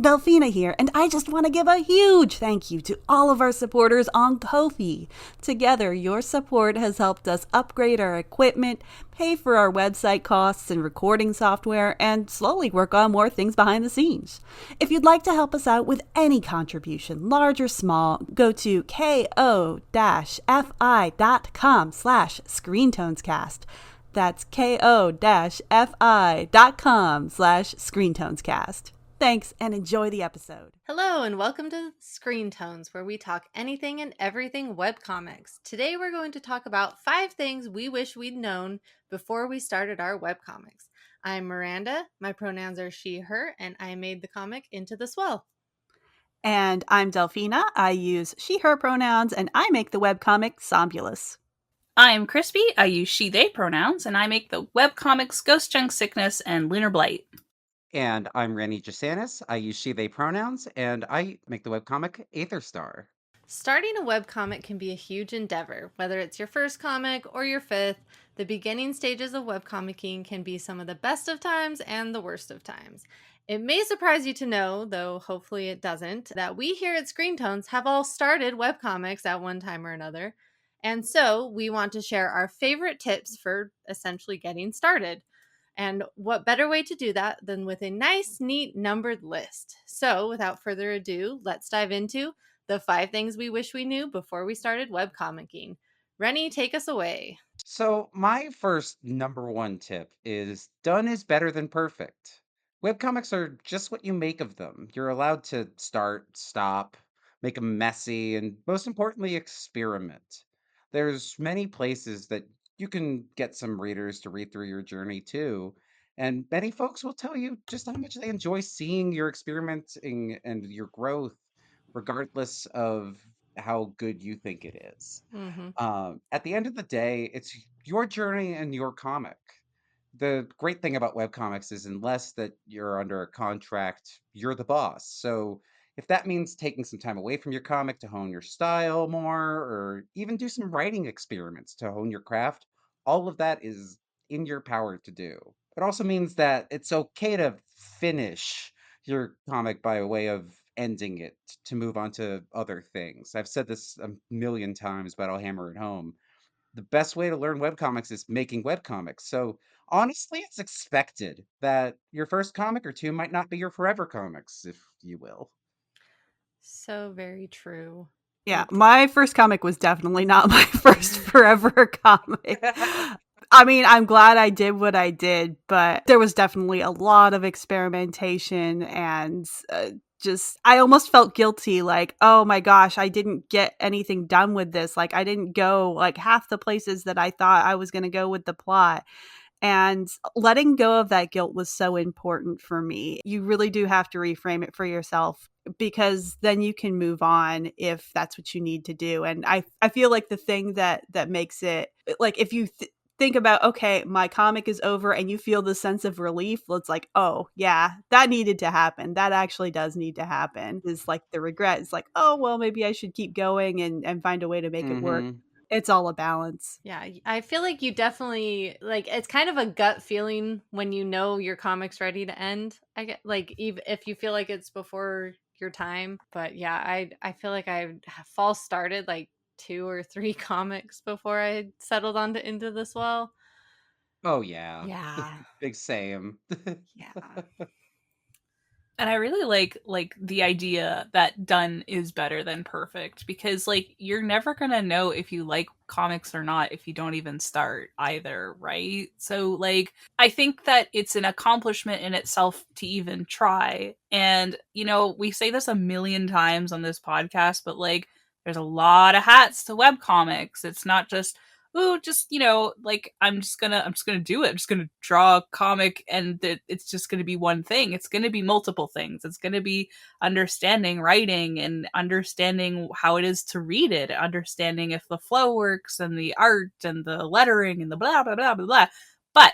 Delphina here, and I just want to give a huge thank you to all of our supporters on Ko-fi. Together, your support has helped us upgrade our equipment, pay for our website costs and recording software, and slowly work on more things behind the scenes. If you'd like to help us out with any contribution, large or small, go to ko-fi.com/screentonescast. That's ko-fi.com/screentonescast. Thanks, and enjoy the episode. Hello, and welcome to Screen Tones, where we talk anything and everything webcomics. Today we're going to talk about 5 things we wish we'd known before we started our webcomics. I'm Miranda, my pronouns are she, her, and I made the comic Into the Swell. And I'm Delphina. I use she, her pronouns, and I make the webcomic Sombulus. I'm Crispy. I use she, they pronouns, and I make the webcomics Ghost Junk Sickness and Lunar Blight. And I'm Randy Jasanis. I use she, they pronouns, and I make the webcomic Aether Star. Starting a webcomic can be a huge endeavor. Whether it's your first comic or your 5th, the beginning stages of webcomicking can be some of the best of times and the worst of times. It may surprise you to know, though hopefully it doesn't, that we here at Screen Tones have all started webcomics at one time or another. And so we want to share our favorite tips for essentially getting started. And what better way to do that than with a nice, neat, numbered list? So without further ado, let's dive into the 5 things we wish we knew before we started webcomicking. Rennie, take us away. So, my first number one tip is done is better than perfect. Webcomics are just what you make of them. You're allowed to start, stop, make them messy, and most importantly, experiment. There's many places that you can get some readers to read through your journey too. And many folks will tell you just how much they enjoy seeing your experimenting and your growth, regardless of how good you think it is. Mm-hmm. At the end of the day, it's your journey and your comic. The great thing about webcomics is, unless that you're under a contract, you're the boss. So if that means taking some time away from your comic to hone your style more, or even do some writing experiments to hone your craft, all of that is in your power to do. It also means that it's okay to finish your comic by way of ending it to move on to other things. I've said this a million times, but I'll hammer it home. The best way to learn webcomics is making webcomics. So honestly, it's expected that your first comic or two might not be your forever comics, if you will. So very true. Yeah, my first comic was definitely not my first forever comic. I mean, I'm glad I did what I did, but there was definitely a lot of experimentation and I almost felt guilty, like, oh my gosh, I didn't get anything done with this. Like, I didn't go like half the places that I thought I was going to go with the plot. And letting go of that guilt was so important for me. You really do have to reframe it for yourself, because then you can move on if that's what you need to do. And I feel like the thing that makes it, like, if you think about, okay, my comic is over, and you feel the sense of relief, it's like, oh yeah, that needed to happen. That actually does need to happen. Is like the regret is like, oh well, maybe I should keep going and find a way to make it work. Hmm. It's all a balance. Yeah, I feel like you definitely, like, it's kind of a gut feeling when you know your comic's ready to end. I get, like, even if you feel like it's before your time. But yeah, I feel like I false started like 2 or 3 comics before I settled on to Into the Swell. Oh, yeah. Yeah. Big same. Yeah. And I really like the idea that done is better than perfect, because like you're never going to know if you like comics or not if you don't even start either, right? So like I think that it's an accomplishment in itself to even try. And you know, we say this a million times on this podcast, but like there's a lot of hats to webcomics. It's not just, oh, just, you know, like I'm just gonna do it. I'm just gonna draw a comic, and it's just gonna be one thing. It's gonna be multiple things. It's gonna be understanding writing and understanding how it is to read it, understanding if the flow works and the art and the lettering and the blah blah blah blah blah. But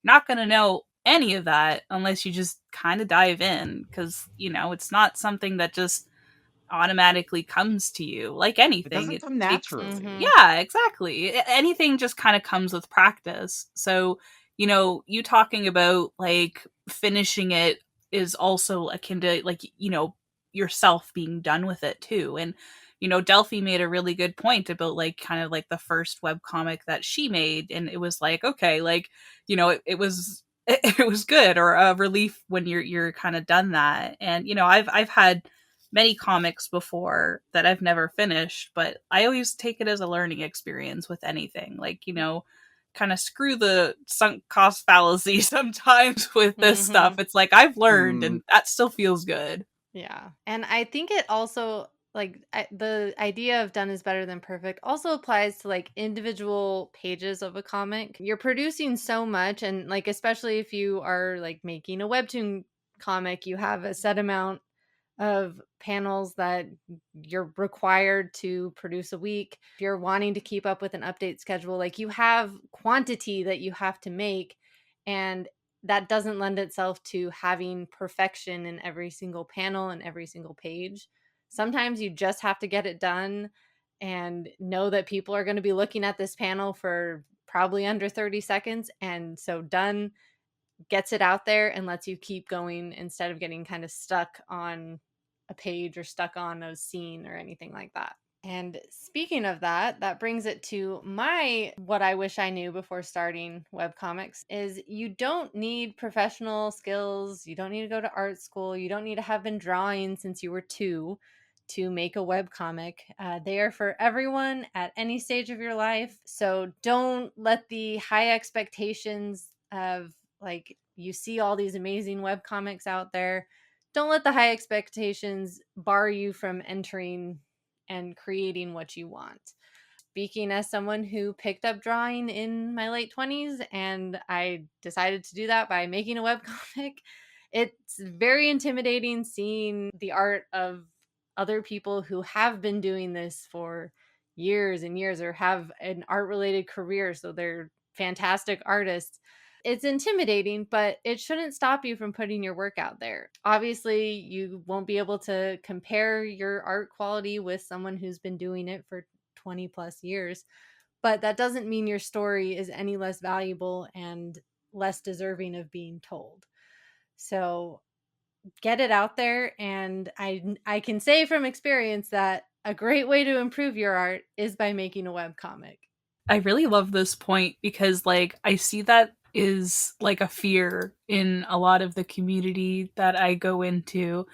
not gonna know any of that unless you just kind of dive in, because you know it's not something that just automatically comes to you. Like It anything, doesn't it come takes, Mm-hmm. naturally. yeah, exactly. Anything just kind of comes with practice. So, you know, you talking about like finishing it is also akin to like, you know, yourself being done with it too. And you know, Delphi made a really good point about like kind of like the first webcomic that she made, and it was like, okay, like, you know, it was it was good, or a relief when you're kind of done that. And you know, I've had many comics before that I've never finished, but I always take it as a learning experience with anything. Like, you know, kind of screw the sunk cost fallacy sometimes with this stuff. It's like I've learned and that still feels good. Yeah. And I think it also, like, the idea of done is better than perfect also applies to like individual pages of a comic. You're producing so much, and like, especially if you are like making a webtoon comic, you have a set amount of panels that you're required to produce a week. If you're wanting to keep up with an update schedule, like, you have quantity that you have to make, and that doesn't lend itself to having perfection in every single panel and every single page. Sometimes you just have to get it done and know that people are going to be looking at this panel for probably under 30 seconds, and so done gets it out there and lets you keep going instead of getting kind of stuck on a page or stuck on a scene or anything like that. And speaking of that, that brings it to my what I wish I knew before starting webcomics is you don't need professional skills. You don't need to go to art school. You don't need to have been drawing since you were 2 to make a webcomic. They are for everyone at any stage of your life. So don't let the high expectations of, like, you see all these amazing webcomics out there. Don't let the high expectations bar you from entering and creating what you want. Speaking as someone who picked up drawing in my late 20s, and I decided to do that by making a webcomic, it's very intimidating seeing the art of other people who have been doing this for years and years or have an art related career. So they're fantastic artists. It's intimidating, but it shouldn't stop you from putting your work out there. Obviously, you won't be able to compare your art quality with someone who's been doing it for 20 plus years, but that doesn't mean your story is any less valuable and less deserving of being told. So get it out there, and I can say from experience that a great way to improve your art is by making a webcomic. I really love this point because like I see that is like a fear in a lot of the community that I go into,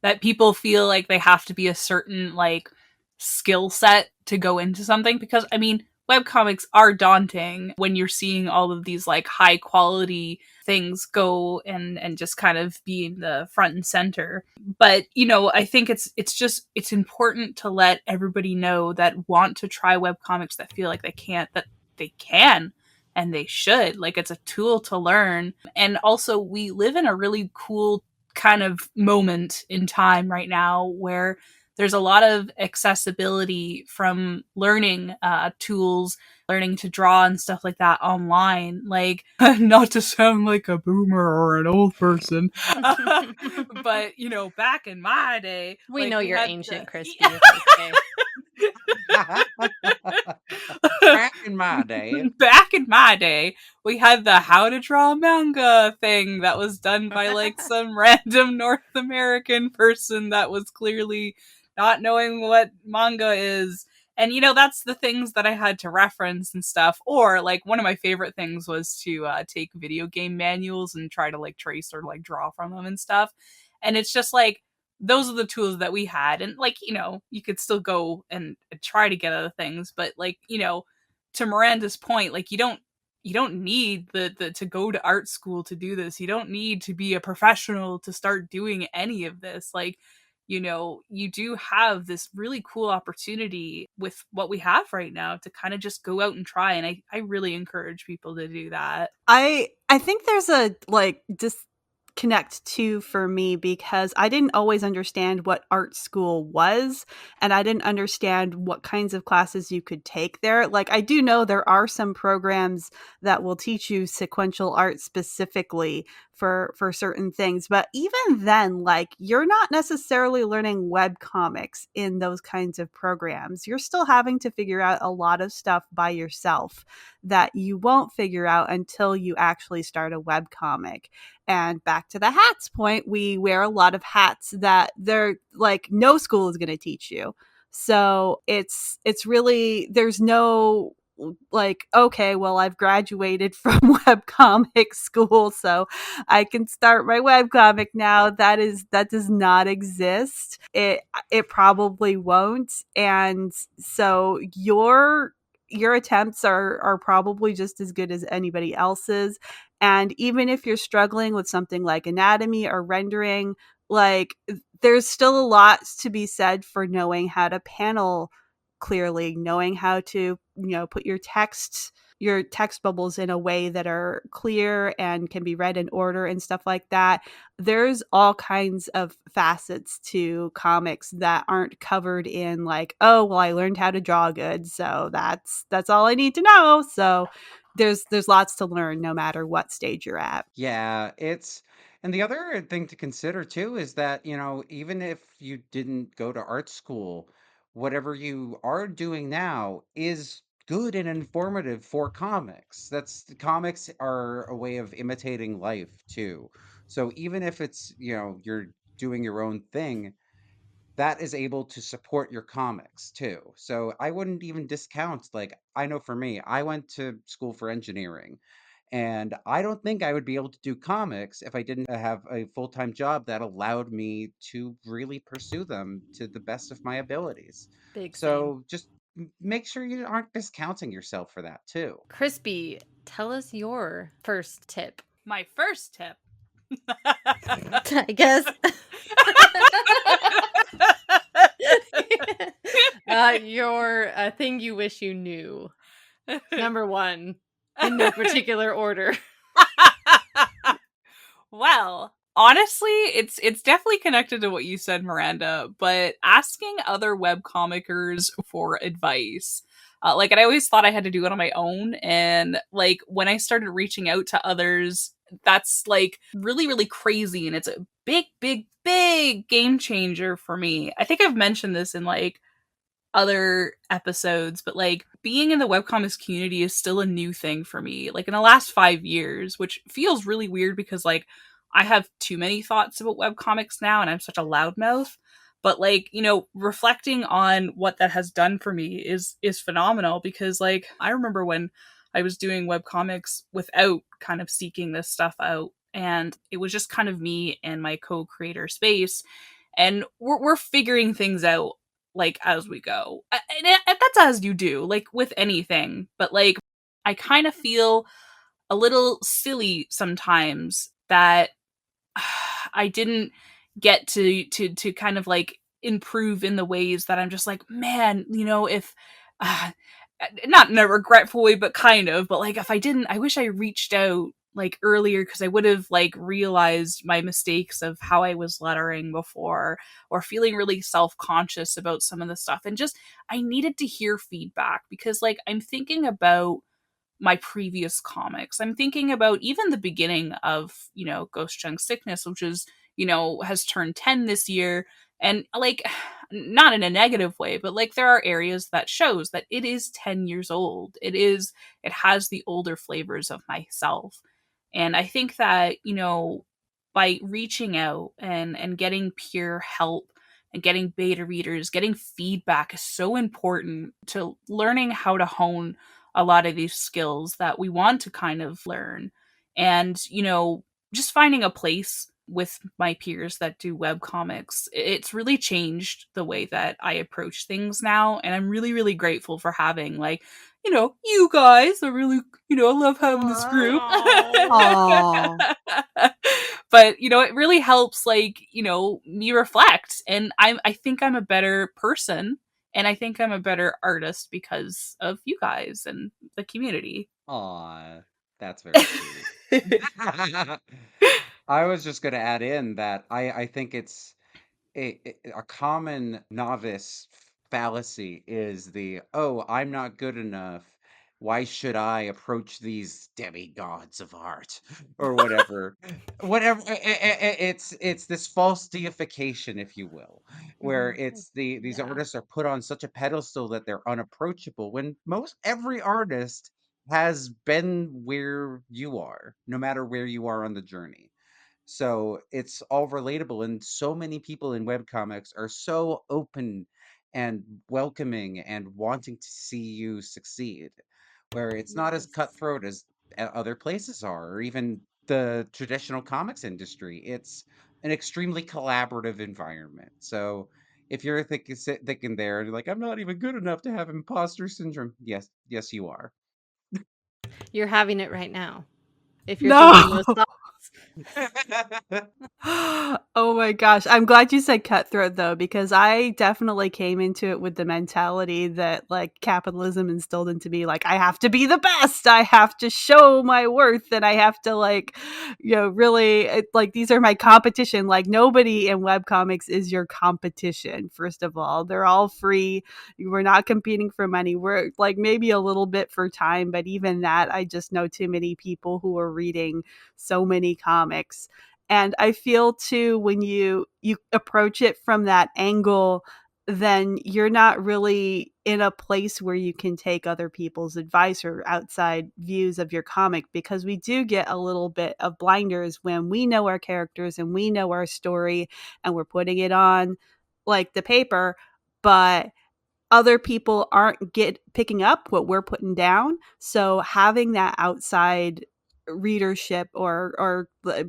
that people feel like they have to be a certain like skill set to go into something, because I mean webcomics are daunting when you're seeing all of these like high quality things go and just kind of be in the front and center. But you know, I think it's important to let everybody know that want to try webcomics, that feel like they can't, that they can and they should. Like, it's a tool to learn. And also we live in a really cool kind of moment in time right now where there's a lot of accessibility from learning tools, learning to draw and stuff like that online. Like, not to sound like a boomer or an old person, but you know, back in my day, we like, know we you're had ancient, the... Crispy. It's okay. Back in my day. Back in my day, we had the how to draw manga thing that was done by like some random North American person that was clearly not knowing what manga is. And you know, that's the things that I had to reference and stuff. Or like one of my favorite things was to take video game manuals and try to like trace or like draw from them and stuff. And it's just like, those are the tools that we had. And like, you know, you could still go and try to get other things, but like, you know, to Miranda's point, like you don't need the to go to art school to do this. You don't need to be a professional to start doing any of this. Like, you know, you do have this really cool opportunity with what we have right now to kind of just go out and try. And I really encourage people to do that. I think there's a like disconnect too for me, because I didn't always understand what art school was, and I didn't understand what kinds of classes you could take there. Like, I do know there are some programs that will teach you sequential art specifically for certain things. But even then, like, you're not necessarily learning web comics in those kinds of programs. You're still having to figure out a lot of stuff by yourself that you won't figure out until you actually start a web comic. And back to the hats point, we wear a lot of hats that they're like no school is going to teach you. So it's really, there's no like, okay, well, I've graduated from webcomic school, so I can start my webcomic now. That does not exist. It probably won't. And so your attempts are probably just as good as anybody else's. And even if you're struggling with something like anatomy or rendering, like, there's still a lot to be said for knowing how to panel clearly, knowing how to, put your text bubbles in a way that are clear and can be read in order and stuff like that. There's all kinds of facets to comics that aren't covered in, like, oh, well, I learned how to draw good, so that's all I need to know. So there's lots to learn no matter what stage you're at. Yeah, and the other thing to consider too is that, even if you didn't go to art school, whatever you are doing now is good and informative for comics. Comics are a way of imitating life too. So even if you're doing your own thing, that is able to support your comics too. So I wouldn't even discount, like, I know for me, I went to school for engineering, and I don't think I would be able to do comics if I didn't have a full-time job that allowed me to really pursue them to the best of my abilities. Big same. So just make sure you aren't discounting yourself for that too. Crispy, tell us your first tip. My first tip. I guess. Your thing you wish you knew. Number one, in no particular order. Well, honestly, it's definitely connected to what you said, Miranda, but asking other webcomickers for advice. And I always thought I had to do it on my own. And like when I started reaching out to others, that's like really, really crazy. And it's a big, big, big game changer for me. I think I've mentioned this in like other episodes, but like being in the webcomics community is still a new thing for me. Like in the last 5 years, which feels really weird because like I have too many thoughts about webcomics now and I'm such a loudmouth. But like, reflecting on what that has done for me is phenomenal because like I remember when I was doing webcomics without kind of seeking this stuff out. And it was just kind of me and my co-creator space. And we're figuring things out like as we go. And that's as you do, like with anything. But like I kind of feel a little silly sometimes that I didn't get to kind of like improve in the ways that I'm just like, man, if not in a regretful way, but kind of, but like if I didn't, I wish I reached out like earlier because I would have like realized my mistakes of how I was lettering before or feeling really self-conscious about some of the stuff. And just I needed to hear feedback because like I'm thinking about my previous comics. I'm thinking about even the beginning of, Ghost Chunk Sickness, which is, has turned 10 this year. And like, not in a negative way, but like there are areas that shows that it is 10 years old. It has the older flavors of myself. And I think that, by reaching out and getting peer help and getting beta readers, getting feedback is so important to learning how to hone a lot of these skills that we want to kind of learn. And, just finding a place with my peers that do web comics, it's really changed the way that I approach things now. And I'm really, really grateful for having like, you guys are really, I love having this group. Aww. But, it really helps like, me reflect. And I think I'm a better person and I think I'm a better artist because of you guys and the community. Aw, that's very sweet. I was just going to add in that I think it's a common novice fallacy is the, oh, I'm not good enough why should I approach these demigods of art or whatever? Whatever it's this false deification, if you will, where it's these Yeah. artists are put on such a pedestal that they're unapproachable when most every artist has been where you are, no matter where you are on the journey. So it's all relatable, and so many people in webcomics are so open and welcoming and wanting to see you succeed, where it's not as Yes. cutthroat as other places are, or even the traditional comics industry. It's an extremely collaborative environment. So if you're thinking there, and you're like, I'm not even good enough to have imposter syndrome. Yes, yes, you are. You're having it right now. If you're thinking No. those thoughts. Oh my gosh. I'm glad you said cutthroat though, because I definitely came into it with the mentality that like capitalism instilled into me, like, I have to be the best. I have to show my worth and I have to like, really like these are my competition. Like nobody in webcomics is your competition. First of all, they're all free. We're not competing for money. We're like maybe a little bit for time, but even that, I just know too many people who are reading so many comics. And I feel too when you approach it from that angle, then you're not really in a place where you can take other people's advice or outside views of your comic, because we do get a little bit of blinders when we know our characters and we know our story and we're putting it on like the paper, but other people aren't picking up what we're putting down. So having that outside readership or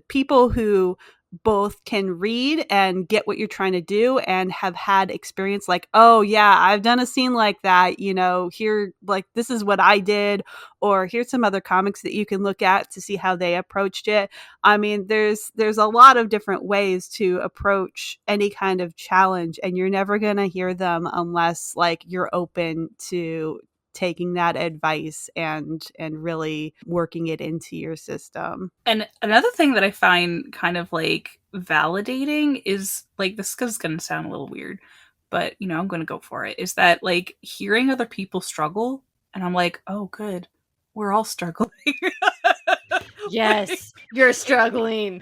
people who both can read and get what you're trying to do and have had experience like, oh yeah, I've done a scene like that, here, like this is what I did, or here's some other comics that you can look at to see how they approached it. I mean, there's a lot of different ways to approach any kind of challenge, and you're never going to hear them unless like you're open to taking that advice and really working it into your system. And another thing that I find kind of like validating is like this is going to sound a little weird, but I'm going to go for it. Is that like hearing other people struggle and I'm like, "Oh good. We're all struggling." Yes, you're struggling.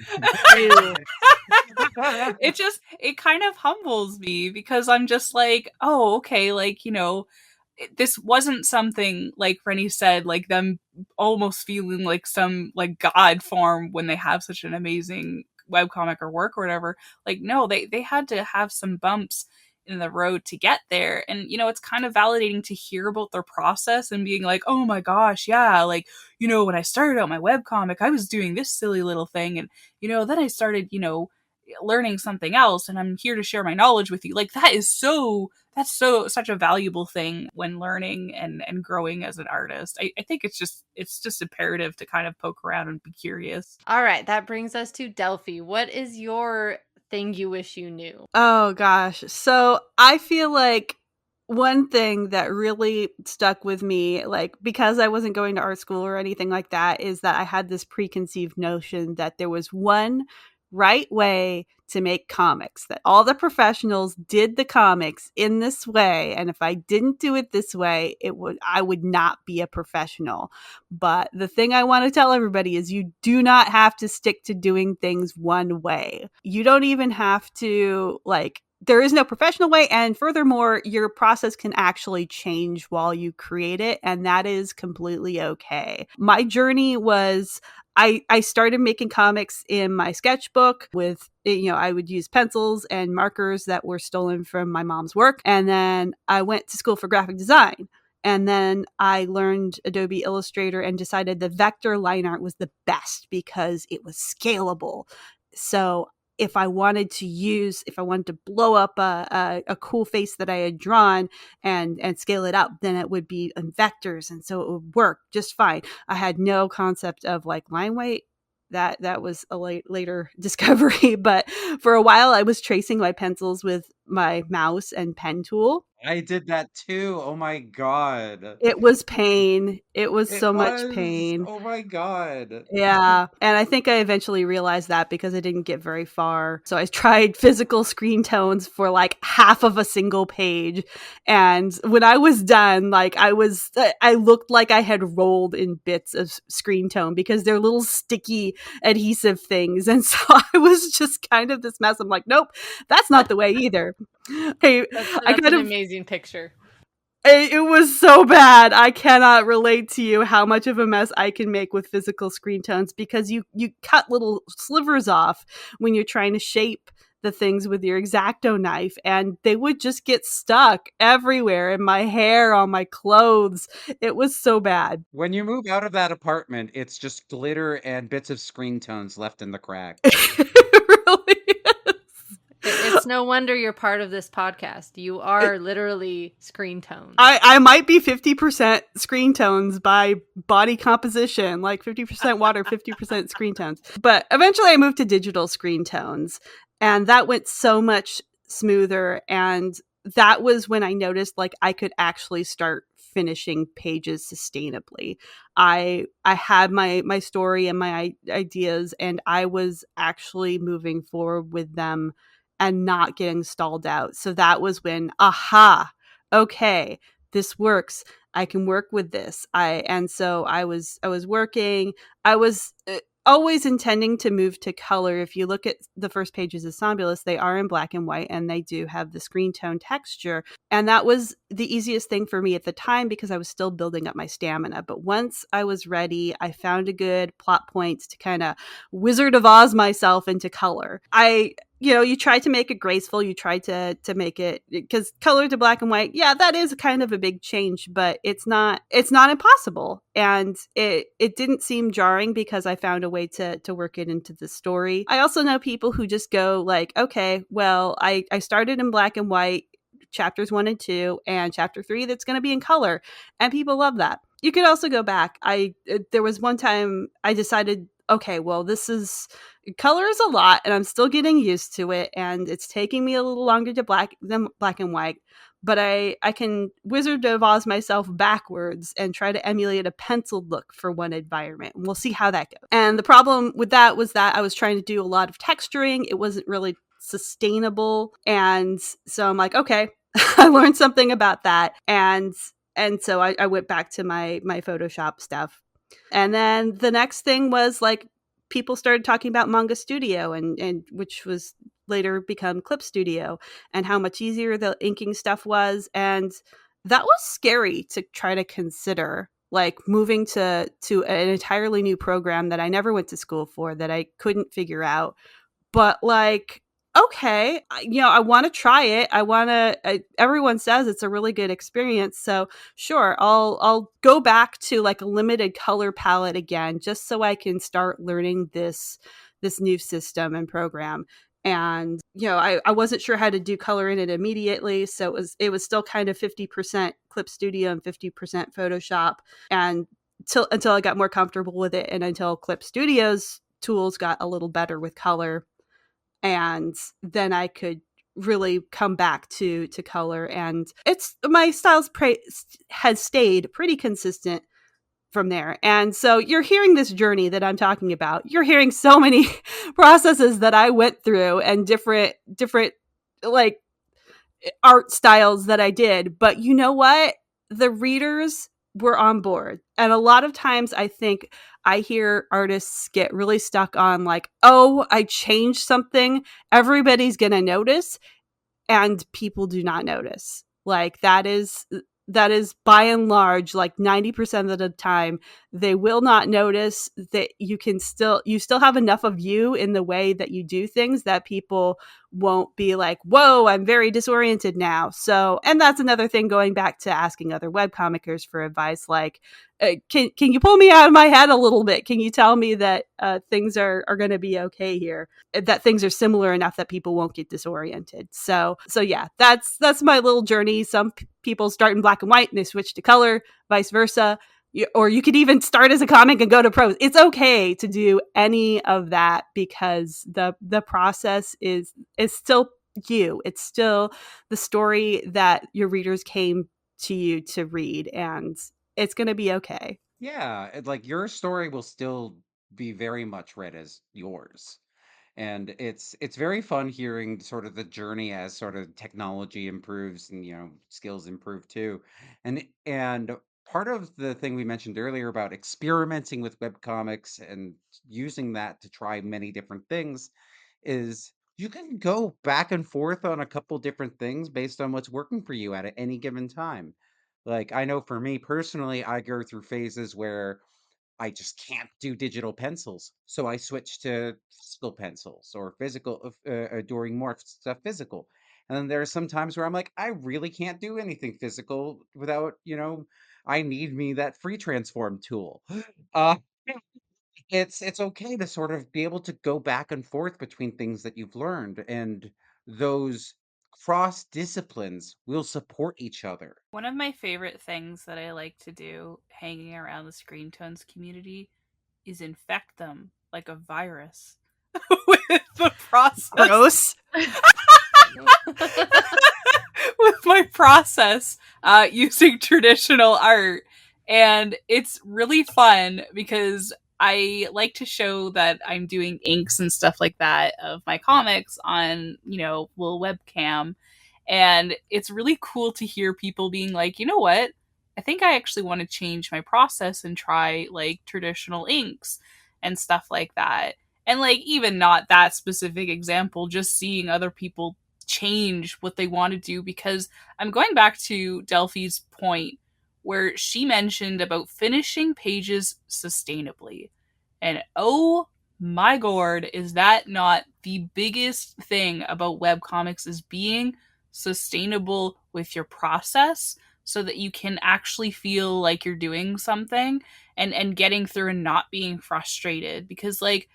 It kind of humbles me because I'm just like, "Oh, okay, like, this wasn't something like Rennie said, like them almost feeling like some like god form when they have such an amazing webcomic or work or whatever. Like no, they had to have some bumps in the road to get there. And it's kind of validating to hear about their process and being like, oh my gosh, yeah, like, when I started out my webcomic, I was doing this silly little thing and then I started, learning something else and I'm here to share my knowledge with you. Like that's so such a valuable thing when learning and growing as an artist. I think it's just imperative to kind of poke around and be curious. All right, that brings us to Delphi. What is your thing you wish you knew? Oh gosh. So I feel like one thing that really stuck with me, like because I wasn't going to art school or anything like that, is that I had this preconceived notion that there was one right way to make comics, that all the professionals did the comics in this way. And if I didn't do it this way, I would not be a professional. But the thing I want to tell everybody is you do not have to stick to doing things one way. You don't even have to there is no professional way. And furthermore, your process can actually change while you create it. And that is completely okay. My journey was I started making comics in my sketchbook with, I would use pencils and markers that were stolen from my mom's work. And then I went to school for graphic design. And then I learned Adobe Illustrator and decided the vector line art was the best because it was scalable. So if I wanted to blow up a cool face that I had drawn and scale it up, then it would be in vectors. And so it would work just fine. I had no concept of like line weight. That was a later discovery. But for a while I was tracing my pencils with my mouse and pen tool. I did that too. Oh my god. It was pain. It was It so much was. pain. Oh my god. Yeah, and I think I eventually realized that because I didn't get very far. So I tried physical screen tones for like half of a single page, and when I was done, like I looked like I had rolled in bits of screen tone because they're little sticky adhesive things, and so I was just kind of this mess. I'm like, nope, that's not the way either. Hey, I That's kind an of amazing picture. it was so bad. I cannot relate to you how much of a mess I can make with physical screen tones because you cut little slivers off when you're trying to shape the things with your X-Acto knife, and they would just get stuck everywhere in my hair, on my clothes. It was so bad. When you move out of that apartment, it's just glitter and bits of screen tones left in the cracks. It really is. It's no wonder you're part of this podcast. You are literally screen tones. I might be 50% screen tones by body composition, like 50% water, 50% screen tones. But eventually I moved to digital screen tones, and that went so much smoother. And that was when I noticed like I could actually start finishing pages sustainably. I had my story and my ideas, and I was actually moving forward with them and not getting stalled out. So that was when, aha, okay, this works. I can work with this. I was working. I was always intending to move to color. If you look at the first pages of Somnambulist, they are in black and white, and they do have the screen tone texture. And that was the easiest thing for me at the time because I was still building up my stamina. But once I was ready, I found a good plot point to kind of Wizard of Oz myself into color. You try to make it graceful. You try to make it, because color to black and white, yeah, that is kind of a big change, but it's not impossible. And it didn't seem jarring because I found a way to work it into the story. I also know people who just go like, okay, well, I started in black and white, chapters 1 and 2, and chapter 3 that's going to be in color, and people love that. You could also go back. There was one time I decided, okay, well, this is color is a lot, and I'm still getting used to it, and it's taking me a little longer to than black and white. But I can Wizard of Oz myself backwards and try to emulate a penciled look for one environment, and we'll see how that goes. And the problem with that was that I was trying to do a lot of texturing. It wasn't really sustainable, and so I'm like, okay, I learned something about that, and so I went back to my Photoshop stuff. And then the next thing was like people started talking about Manga Studio, and which was later become Clip Studio, and how much easier the inking stuff was. And that was scary to try to consider, like moving to an entirely new program that I never went to school for, that I couldn't figure out. But like, okay, I want to try it. Everyone says it's a really good experience, so sure, I'll go back to like a limited color palette again, just so I can start learning this new system and program. And I wasn't sure how to do color in it immediately, so it was still kind of 50% Clip Studio and 50% Photoshop, and until I got more comfortable with it, and until Clip Studio's tools got a little better with color, and then I could really come back to color. And it's my styles has stayed pretty consistent from there. And so you're hearing this journey that I'm talking about. You're hearing so many processes that I went through, and different like art styles that I did. But you know what? The readers were on board. And a lot of times I think I hear artists get really stuck on like, oh, I changed something, everybody's going to notice, and people do not notice. Like that is by and large, like 90% of the time, they will not notice. That you still have enough of you in the way that you do things that people won't be like, whoa, I'm very disoriented now. So, and that's another thing, going back to asking other webcomickers for advice, like, can you pull me out of my head a little bit? Can you tell me that things are going to be okay here? That things are similar enough that people won't get disoriented. So yeah, that's my little journey. Some people start in black and white and they switch to color, vice versa. Or you could even start as a comic and go to prose. It's okay to do any of that, because the process is still you. It's still the story that your readers came to you to read, and it's going to be okay. Yeah, like your story will still be very much read as yours. And it's very fun hearing sort of the journey as sort of technology improves and skills improve too. And part of the thing we mentioned earlier about experimenting with webcomics and using that to try many different things is you can go back and forth on a couple different things based on what's working for you at any given time. Like I know for me personally, I go through phases where I just can't do digital pencils. So I switched to physical pencils or physical, doing more stuff physical. And then there are some times where I'm like, I really can't do anything physical without, I need me that free transform tool. Uh, it's okay to sort of be able to go back and forth between things that you've learned, and those cross disciplines will support each other. One of my favorite things that I like to do hanging around the Screen Tones community is infect them like a virus with the process. Gross. With my process using traditional art. And it's really fun because I like to show that I'm doing inks and stuff like that of my comics on, little webcam. And it's really cool to hear people being like, you know what? I think I actually want to change my process and try like traditional inks and stuff like that. And like, even not that specific example, just seeing other people change what they want to do, because I'm going back to Delphi's point where she mentioned about finishing pages sustainably. And oh my god, is that not the biggest thing about webcomics, is being sustainable with your process so that you can actually feel like you're doing something and getting through and not being frustrated, because like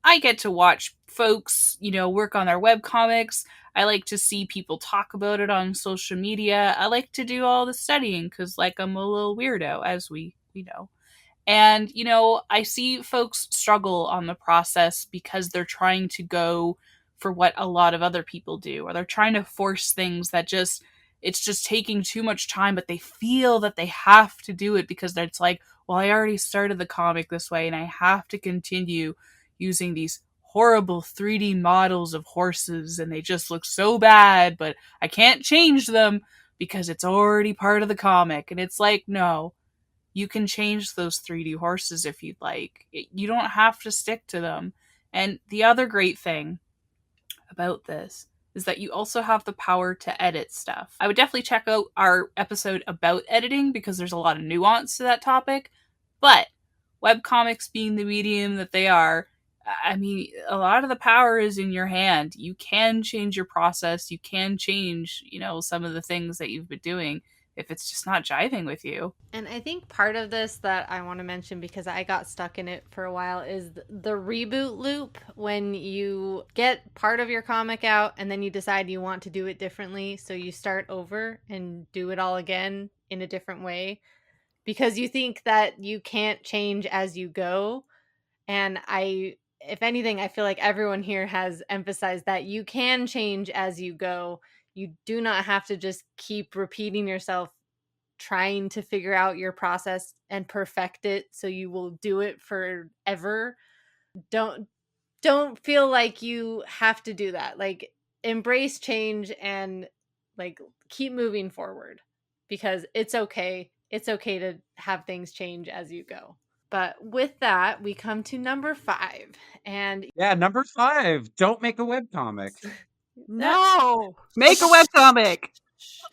I get to watch folks, work on their webcomics. I like to see people talk about it on social media. I like to do all the studying because, like, I'm a little weirdo, as we know. And, I see folks struggle on the process because they're trying to go for what a lot of other people do, or they're trying to force things that it's just taking too much time, but they feel that they have to do it because it's like, well, I already started the comic this way and I have to continue using these horrible 3D models of horses and they just look so bad, but I can't change them because it's already part of the comic. And it's like, no, you can change those 3D horses if you'd like. You don't have to stick to them. And the other great thing about this is that you also have the power to edit stuff. I would definitely check out our episode about editing because there's a lot of nuance to that topic. But webcomics being the medium that they are, I mean, a lot of the power is in your hand. You can change your process. You can change, some of the things that you've been doing if it's just not jiving with you. And I think part of this that I want to mention, because I got stuck in it for a while, is the reboot loop. When you get part of your comic out and then you decide you want to do it differently, so you start over and do it all again in a different way because you think that you can't change as you go. And if anything, I feel like everyone here has emphasized that you can change as you go. You do not have to just keep repeating yourself trying to figure out your process and perfect it so you will do it forever. Don't feel like you have to do that. Like, embrace change and like keep moving forward, because it's okay. It's okay to have things change as you go. But with that, we come to number 5. And Yeah, number 5, don't make a webcomic. No. Make a webcomic.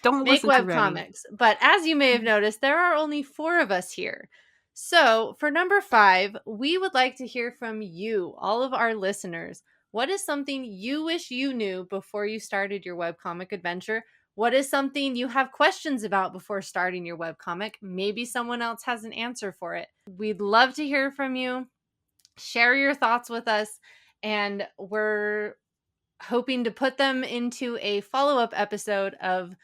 Don't make listen to Remy. webcomics. But as you may have noticed, there are only 4 of us here. So for number 5, we would like to hear from you, all of our listeners. What is something you wish you knew before you started your webcomic adventure? What is something you have questions about before starting your webcomic? Maybe someone else has an answer for it. We'd love to hear from you. Share your thoughts with us, and we're hoping to put them into a follow-up episode of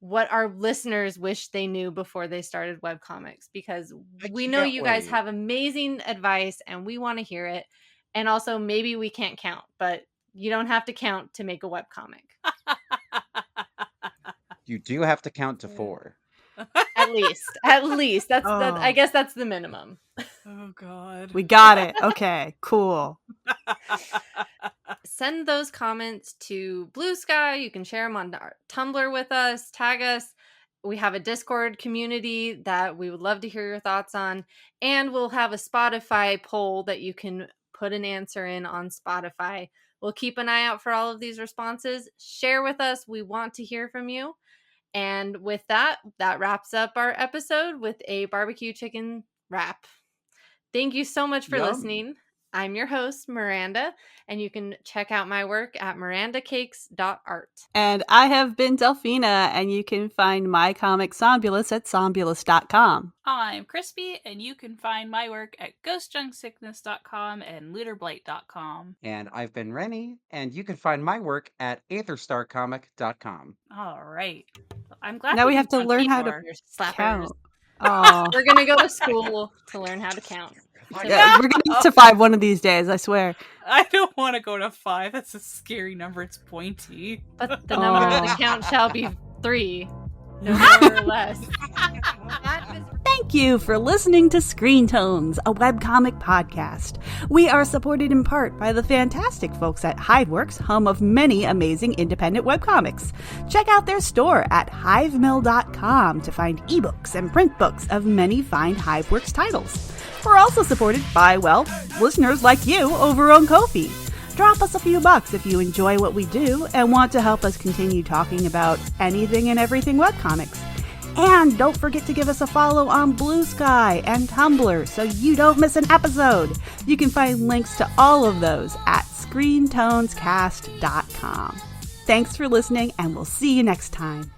what our listeners wish they knew before they started webcomics, because I we know can't you guys wait. have amazing advice and we want to hear it. And also, maybe we can't count, but You don't have to count to make a webcomic. You do have to count to 4. At least. That's I guess that's the minimum. Oh God. We got it. Okay, cool. Send those comments to Blue Sky. You can share them on our Tumblr with us, tag us. We have a Discord community that we would love to hear your thoughts on. And we'll have a Spotify poll that you can put an answer in on Spotify. We'll keep an eye out for all of these responses. Share with us. We want to hear from you. And with that wraps up our episode with a barbecue chicken wrap. Thank you so much for listening. I'm your host, Miranda, and you can check out my work at mirandacakes.art. And I have been Delphina, and you can find my comic Zombulus at zombulus.com. I'm Crispy, and you can find my work at ghostjunksickness.com and looterblight.com. And I've been Rennie, and you can find my work at aetherstarcomic.com. All right. I'm glad Now we have to can learn how to slappers. count. Oh. We're going to go to school to learn how to count. Yeah, we're going to get to 5 one of these days, I swear. I don't want to go to 5. That's a scary number. It's pointy. But the number of the count shall be 3. No more or less. Thank you for listening to Screen Tones, a webcomic podcast. We are supported in part by the fantastic folks at Hiveworks, home of many amazing independent webcomics. Check out their store at hivemill.com to find ebooks and print books of many fine Hiveworks titles. We're also supported by, well, listeners like you over on Ko-fi. Drop us a few bucks if you enjoy what we do and want to help us continue talking about anything and everything webcomics. And don't forget to give us a follow on Blue Sky and Tumblr so you don't miss an episode. You can find links to all of those at screentonescast.com. Thanks for listening, and we'll see you next time.